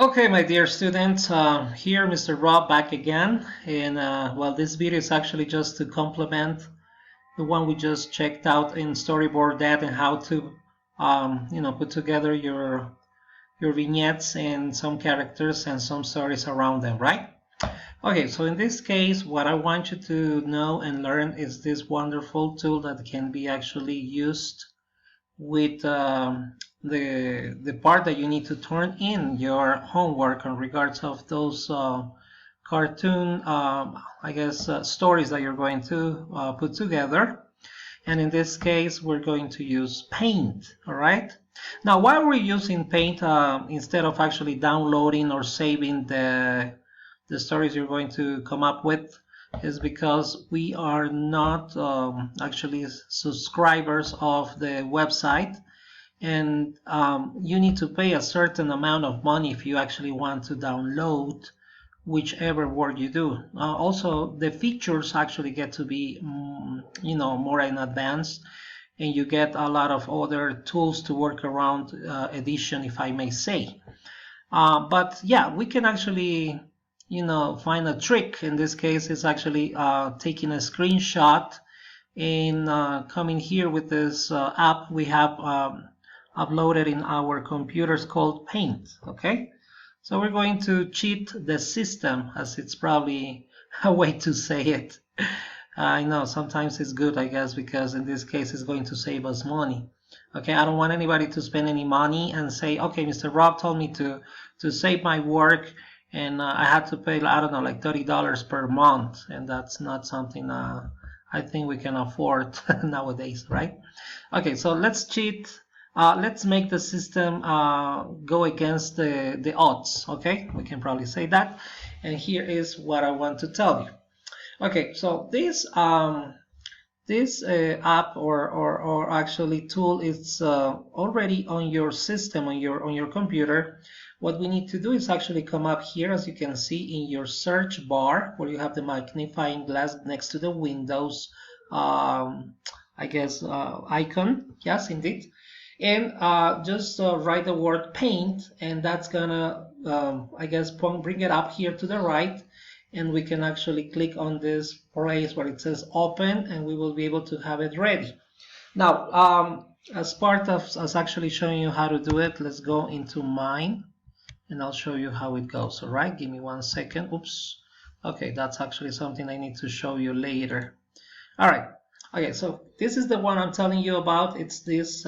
Okay, my dear students, here Mr. Rob back again. And well, this video is actually just to complement the one we just checked out in Storyboard That and how to, put together your vignettes and some characters and some stories around them, right? Okay, so in this case, what I want you to know and learn is this wonderful tool that can be actually used with the part that you need to turn in your homework in regards of those cartoon, stories that you're going to put together. And in this case, we're going to use Paint, all right? Now, why are we using Paint instead of actually downloading or saving the stories you're going to come up with? Is because we are not actually subscribers of the website, and you need to pay a certain amount of money if you actually want to download whichever work you do. Also, the features actually get to be more in advance, and you get a lot of other tools to work around edition, if I may say. But yeah, we can actually find a trick. In this case, it's actually taking a screenshot and coming here with this app we have uploaded in our computers called Paint. Okay, so we're going to cheat the system, as it's probably a way to say it. I know sometimes it's good, I guess, because in this case it's going to save us money. Okay, I don't want anybody to spend any money and say, okay, Mr. Rob told me to save my work, and I had to pay, I don't know, like $30 per month, and that's not something I think we can afford nowadays, right? Okay, so let's cheat. Let's make the system go against the odds. Okay, we can probably say that. And here is what I want to tell you. Okay, so this app or actually tool is already on your system, on your computer. What we need to do is actually come up here, as you can see, in your search bar where you have the magnifying glass next to the Windows icon. Yes, indeed. And just write the word paint, and that's gonna bring it up here to the right, and we can actually click on this place where it says open, and we will be able to have it ready. Now, as part of us actually showing you how to do it, let's go into mine, and I'll show you how it goes. All right, give me 1 second. Oops. Okay, that's actually something I need to show you later. All right. Okay, so this is the one I'm telling you about. It's this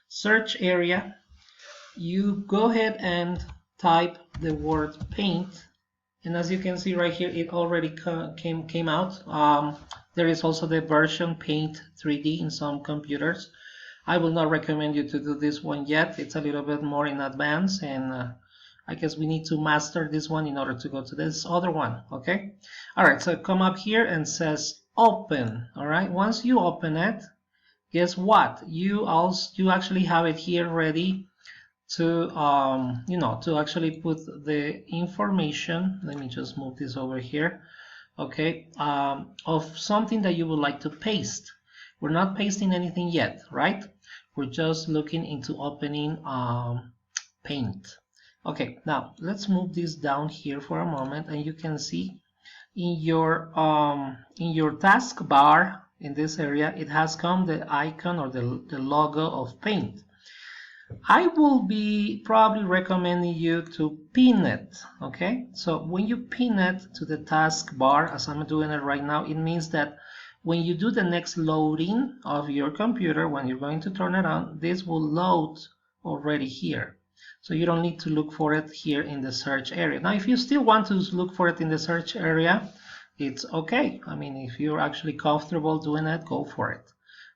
search area. You go ahead and type the word paint, and as you can see right here, it already came out. There is also the version Paint 3D in some computers. I will not recommend you to do this one yet. It's a little bit more in advance, and I guess we need to master this one in order to go to this other one. Okay, all right, so come up here and says open. All right, once you open it, guess what, you actually have it here ready to to actually put the information. Let me just move this over here. Okay, of something that you would like to paste. We're not pasting anything yet, right? We're just looking into opening Paint. Okay, now let's move this down here for a moment, and you can see in your taskbar in this area, it has come the icon or the logo of Paint. I will be probably recommending you to pin it. Okay, so when you pin it to the taskbar, as I'm doing it right now, it means that when you do the next loading of your computer, when you're going to turn it on, this will load already here. So you don't need to look for it here in the search area. Now, if you still want to look for it in the search area, it's okay. I mean, if you're actually comfortable doing it, go for it.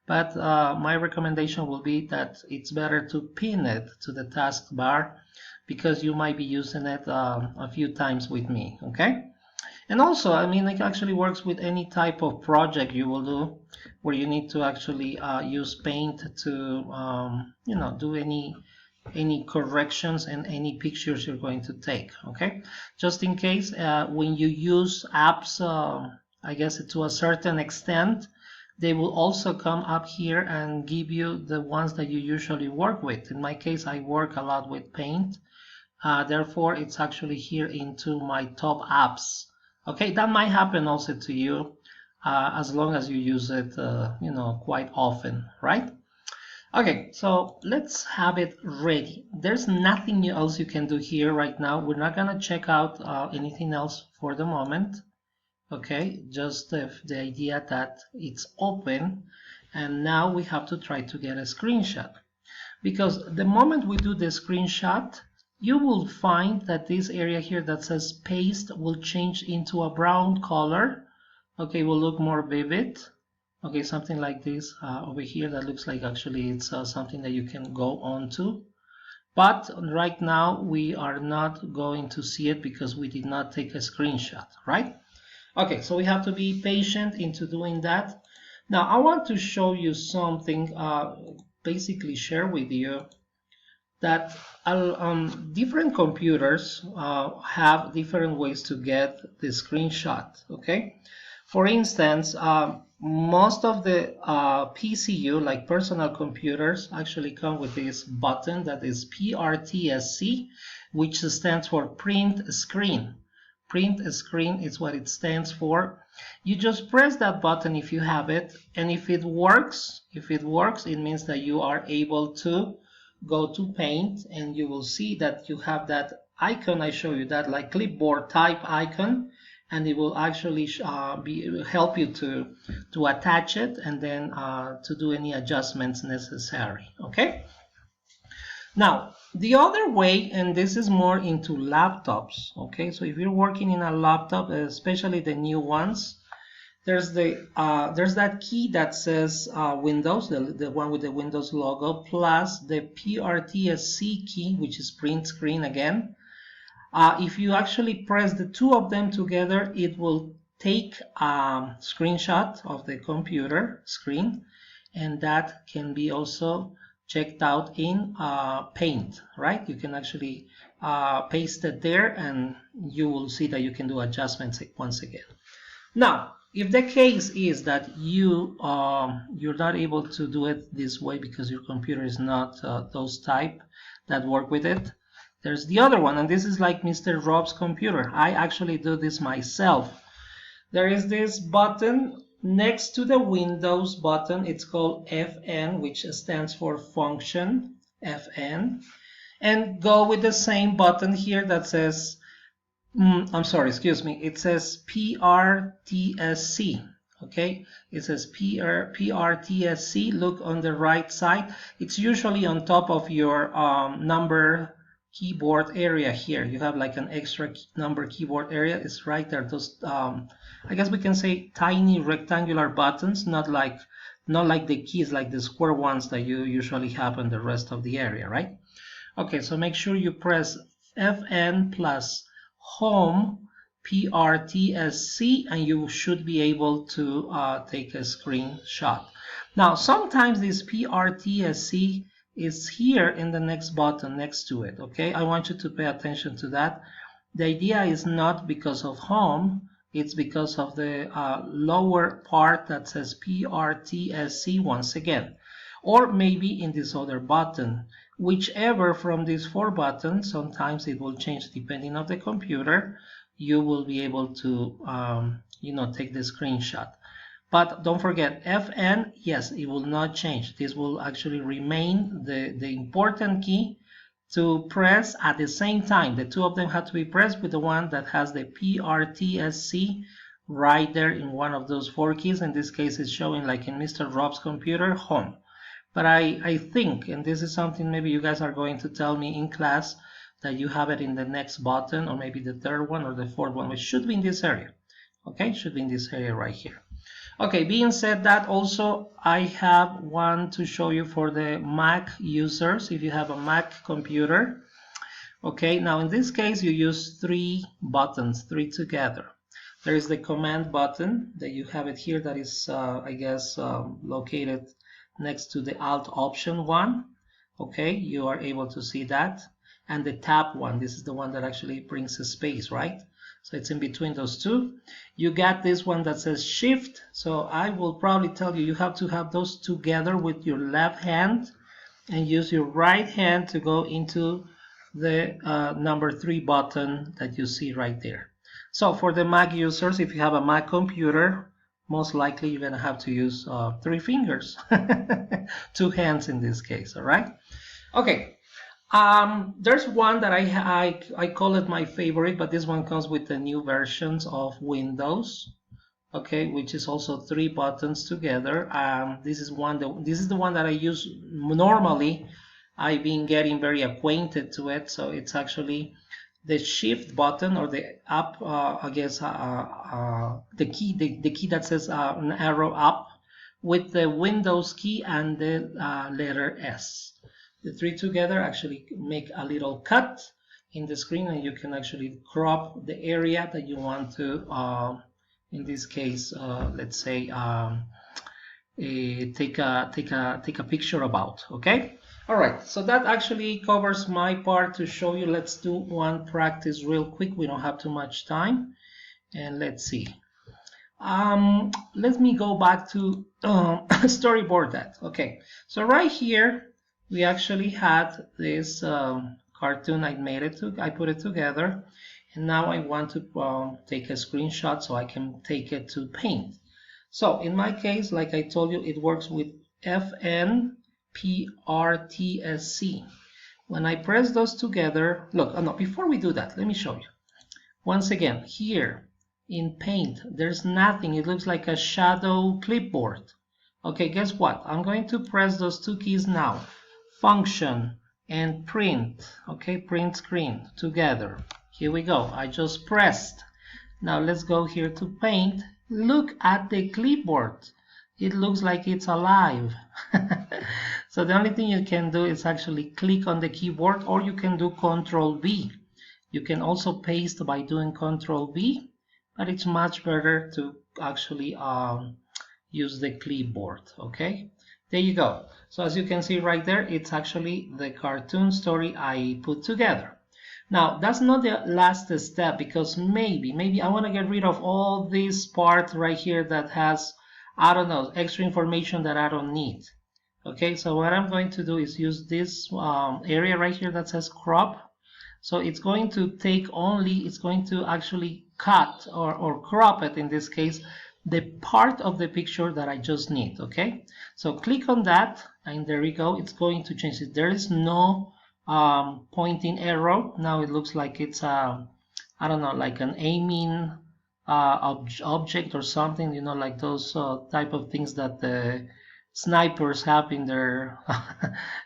But my recommendation will be that it's better to pin it to the taskbar, because you might be using it a few times with me, okay? And also, I mean, it actually works with any type of project you will do where you need to actually use Paint to, do any corrections and any pictures you're going to take. Okay, just in case when you use apps, I guess to a certain extent, they will also come up here and give you the ones that you usually work with. In my case, I work a lot with Paint, therefore it's actually here into my top apps. Okay, that might happen also to you as long as you use it quite often, right? Okay, so let's have it ready. There's nothing else you can do here right now. We're not gonna check out anything else for the moment. Okay, just the idea that it's open, and now we have to try to get a screenshot. Because the moment we do the screenshot, you will find that this area here that says paste will change into a brown color. Okay, will look more vivid. Okay, something like this over here that looks like actually it's something that you can go on to. But right now we are not going to see it because we did not take a screenshot, right? Okay, so we have to be patient into doing that. Now I want to show you something, basically share with you that different computers have different ways to get the screenshot, okay? For instance, most of the PCU, like personal computers, actually come with this button that is PRTSC, which stands for print screen. Print screen is what it stands for. You just press that button if you have it, and if it works, it means that you are able to go to Paint, and you will see that you have that icon. I show you that like clipboard type icon, and it will actually help you to attach it and then to do any adjustments necessary. Okay. Now, the other way, and this is more into laptops, okay? So if you're working in a laptop, especially the new ones, there's that key that says Windows, the one with the Windows logo, plus the PRTSC key, which is print screen again. If you actually press the two of them together, it will take a screenshot of the computer screen, and that can be also checked out in Paint, right? You can actually paste it there, and you will see that you can do adjustments once again. Now, if the case is that you're not able to do it this way because your computer is not those type that work with it, there's the other one, and this is like Mr. Rob's computer. I actually do this myself. There is this button next to the Windows button. It's called FN, which stands for function, FN. And go with the same button here that says, I'm sorry, excuse me. It says PRTSC. Okay, it says PRTSC. Look on the right side. It's usually on top of your number keyboard area here. You have like an extra number keyboard area. It's right there. Those I guess we can say tiny rectangular buttons, not like the keys, like the square ones that you usually have in the rest of the area, right? Okay, so make sure you press FN plus home PRTSC, and you should be able to take a screenshot. Now, sometimes this PRTSC is here in the next button next to it. Okay, I want you to pay attention to that. The idea is not because of home, it's because of the lower part that says PRTSC once again, or maybe in this other button. Whichever from these four buttons, sometimes it will change depending on the computer. You will be able to take the screenshot. But don't forget, FN, yes, it will not change. This will actually remain the important key to press at the same time. The two of them have to be pressed with the one that has the PRTSC right there in one of those four keys. In this case, it's showing like in Mr. Rob's computer, home. But I think, and this is something maybe you guys are going to tell me in class, that you have it in the next button, or maybe the third one or the fourth one, which should be in this area. Okay, should be in this area right here. Okay, being said that, also I have one to show you for the Mac users. If you have a Mac computer, okay, now in this case you use three buttons, three together. There is the command button that you have it here, that is I guess located next to the Alt option one. Okay, you are able to see that. And the tab one, this is the one that actually brings a space, right? So it's in between those two. You got this one that says shift. So I will probably tell you, you have to have those together with your left hand and use your right hand to go into the number 3 button that you see right there. So for the Mac users, if you have a Mac computer, most likely you're going to have to use 3 fingers, 2 hands in this case, all right? Okay, there's one that I call it my favorite, but this one comes with the new versions of Windows, okay, which is also 3 buttons together. This is the one that I use normally. I've been getting very acquainted to it, so it's actually the shift button or the up, I guess, the key that says an arrow up with the Windows key and the letter S. The 3 together actually make a little cut in the screen, and you can actually crop the area that you want to, in this case, let's say, take a picture about. Okay. All right. So that actually covers my part to show you. Let's do one practice real quick. We don't have too much time, and let's see. Let me go back to storyboard that. Okay. So right here we actually had this cartoon. I put it together, and now I want to take a screenshot so I can take it to Paint. So in my case, like I told you, it works with FNPRTSC. When I press those together, look, no, before we do that, let me show you. Once again, here in Paint, there's nothing. It looks like a shadow clipboard. Okay, guess what? I'm going to press those 2 keys now. Function and print. Okay, print screen together. Here we go. I just pressed. Now let's go here to Paint. Look at the clipboard. It looks like it's alive. So the only thing you can do is actually click on the keyboard, or you can do Control V. You can also paste by doing Control V, but it's much better to actually use the clipboard. Okay, there you go. So as you can see right there, it's actually the cartoon story I put together. Now that's not the last step, because maybe I want to get rid of all this part right here that has, I don't know, extra information that I don't need. Okay, so what I'm going to do is use this area right here that says crop. So it's going to take only, it's going to actually cut or crop it, in this case, the part of the picture that I just need. Okay, so click on that, and there we go. It's going to change it. There is no pointing arrow. Now it looks like it's I don't know, like an aiming object or something, you know, like those type of things that the snipers have in their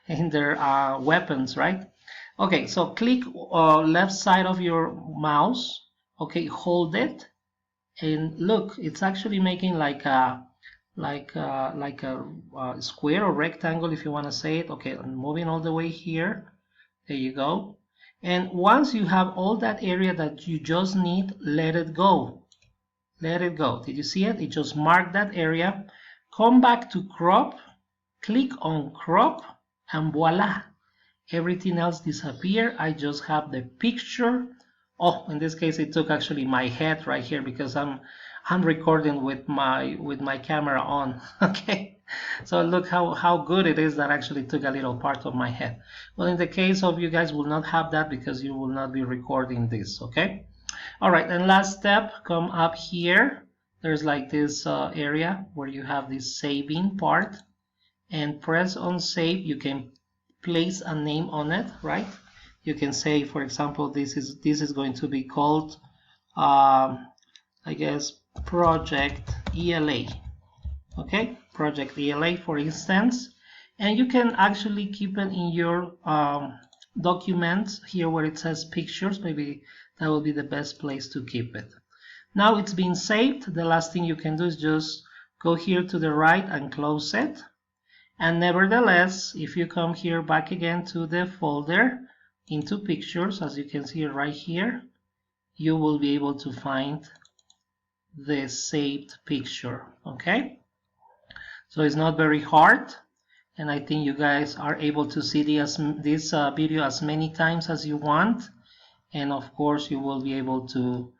in their weapons, right? Okay, so click left side of your mouse. Okay, hold it, and look, it's actually making like a square or rectangle, if you want to say it. Okay, I'm moving all the way here. There you go. And once you have all that area that you just need, let it go. Let it go. Did you see it? It just marked that area. Come back to crop, click on crop, and voila. Everything else disappear. I just have the picture. Oh, in this case, it took actually my head right here, because I'm recording with my camera on. Okay, so look how good it is that actually took a little part of my head. Well, in the case of you guys will not have that, because you will not be recording this. Okay, all right, and last step, come up here. There's like this area where you have this saving part, and press on save. You can place a name on it, right? You can say, for example, this is going to be called I guess Project ELA. Okay, Project ELA, for instance, and you can actually keep it in your documents here where it says pictures. Maybe that will be the best place to keep it. Now it's been saved. The last thing you can do is just go here to the right and close it. And nevertheless, if you come here back again to the folder, into pictures, as you can see right here, you will be able to find the saved picture. Okay, so it's not very hard, and I think you guys are able to see this video as many times as you want, and of course you will be able to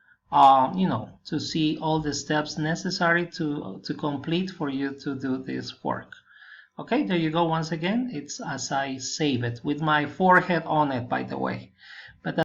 you know, to see all the steps necessary to complete for you to do this work. Okay, there you go. Once again, it's as I save it with my forehead on it, by the way. But